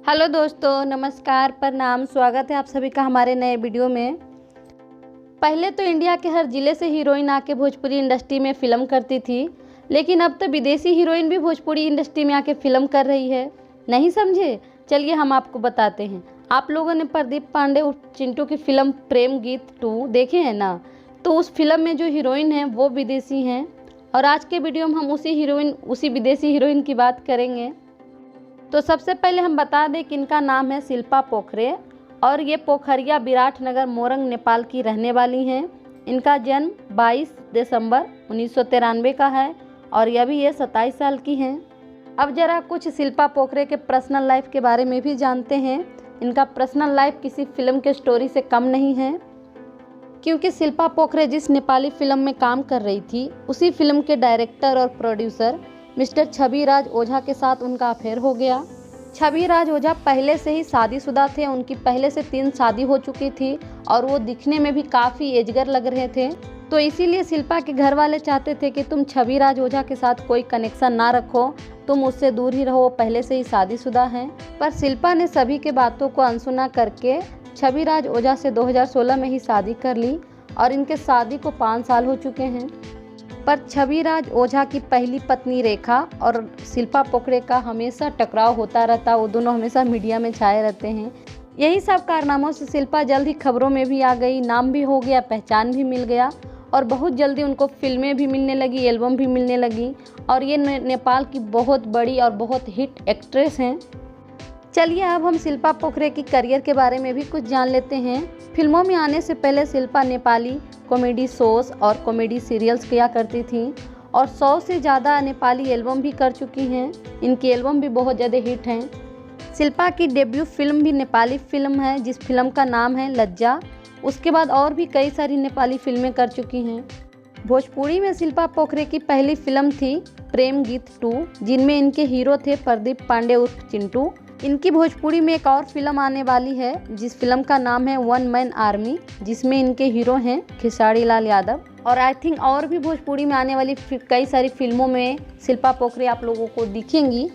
Hello दोस्तों, नमस्कार, प्रणाम। स्वागत है आप सभी का हमारे नए वीडियो में। पहले तो इंडिया के हर ज़िले से हीरोइन आके भोजपुरी इंडस्ट्री में फ़िल्म करती थी, लेकिन अब तो विदेशी हीरोइन भी भोजपुरी इंडस्ट्री में आके फ़िल्म कर रही है। नहीं समझे? चलिए हम आपको बताते हैं। आप लोगों ने प्रदीप पांडे उर्फ चिंटू की फ़िल्म प्रेम गीत 2 देखे हैं ना? तो उस फिल्म में जो हीरोइन है वो विदेशी हैं, और आज के वीडियो में हम उसी विदेशी हीरोइन की बात करेंगे। तो सबसे पहले हम बता दें कि इनका नाम है शिल्पा पोखरे, और ये पोखरिया विराटनगर मोरंग नेपाल की रहने वाली हैं। इनका जन्म 22 दिसंबर 1993 का है, और अभी ये 27 साल की हैं। अब जरा कुछ शिल्पा पोखरे के पर्सनल लाइफ के बारे में भी जानते हैं। इनका पर्सनल लाइफ किसी फिल्म के स्टोरी से कम नहीं है, क्योंकि शिल्पा पोखरे जिस नेपाली फिल्म में काम कर रही थी, उसी फिल्म के डायरेक्टर और प्रोड्यूसर मिस्टर छविराज ओझा के साथ उनका अफेयर हो गया। छविराज ओझा पहले से ही शादीशुदा थे। उनकी पहले से 3 शादी हो चुकी थी, और वो दिखने में भी काफ़ी एजगर लग रहे थे। तो इसीलिए शिल्पा के घर वाले चाहते थे कि तुम छविराज ओझा के साथ कोई कनेक्शन ना रखो, तुम उससे दूर ही रहो, पहले से ही शादीशुदा हैं। पर शिल्पा ने सभी के बातों को अनसुना करके छविराज ओझा से 2016 में ही शादी कर ली, और इनके शादी को 5 साल हो चुके हैं। पर छविराज ओझा की पहली पत्नी रेखा और शिल्पा पोखरे का हमेशा टकराव होता रहता। वो दोनों हमेशा मीडिया में छाए रहते हैं। यही सब कारनामों से शिल्पा जल्द ही खबरों में भी आ गई, नाम भी हो गया, पहचान भी मिल गया, और बहुत जल्दी उनको फिल्में भी मिलने लगी, एल्बम भी मिलने लगी, और ये नेपाल की बहुत बड़ी और बहुत हिट एक्ट्रेस हैं। चलिए अब हम शिल्पा पोखरे की करियर के बारे में भी कुछ जान लेते हैं। फिल्मों में आने से पहले शिल्पा नेपाली कॉमेडी शोज और कॉमेडी सीरियल्स किया करती थी, और 100 से ज़्यादा नेपाली एल्बम भी कर चुकी हैं। इनकी एल्बम भी बहुत ज़्यादा हिट हैं। शिल्पा की डेब्यू फिल्म भी नेपाली फिल्म है, जिस फिल्म का नाम है लज्जा। उसके बाद और भी कई सारी नेपाली फिल्में कर चुकी हैं। भोजपुरी में शिल्पा पोखरे की पहली फिल्म थी प्रेम गीत 2, जिनमें इनके हीरो थे प्रदीप पांडे उर्फ चिंटू। इनकी भोजपुरी में एक और फिल्म आने वाली है, जिस फिल्म का नाम है वन मैन आर्मी, जिसमें इनके हीरो हैं खेसारी लाल यादव। और आई थिंक और भी भोजपुरी में आने वाली कई सारी फिल्मों में शिल्पा पोखरे आप लोगों को दिखेंगी।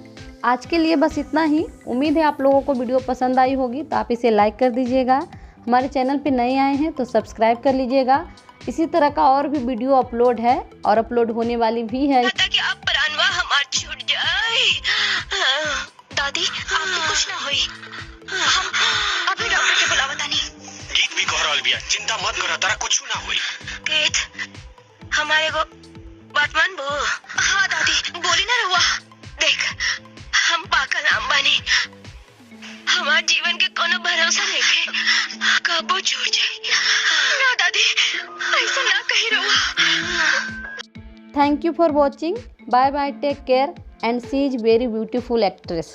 आज के लिए बस इतना ही। उम्मीद है आप लोगों को वीडियो पसंद आई होगी, तो आप इसे लाइक कर दीजिएगा। हमारे चैनल पर नए आए हैं तो सब्सक्राइब कर लीजिएगा। इसी तरह का और भी वीडियो अपलोड है, और अपलोड होने वाली भी है। दादी आपको कुछ ना होई, हम अभी डॉक्टर के बुलावा तानी। गीत भी कह रहल बिया, चिंता मत करा, तारा कुछ ना होई। गीत हमारे को बात मान बो। हाँ दादी बोली ना रहुआ। देख हम पागल नाम बानी, हमार जीवन के कोनो भरोसा नहीं, कबो छूट जाए ना दादी, ऐसा ना कही रहुआ। Thank you for watching. Bye bye, take care, and she is very beautiful actress.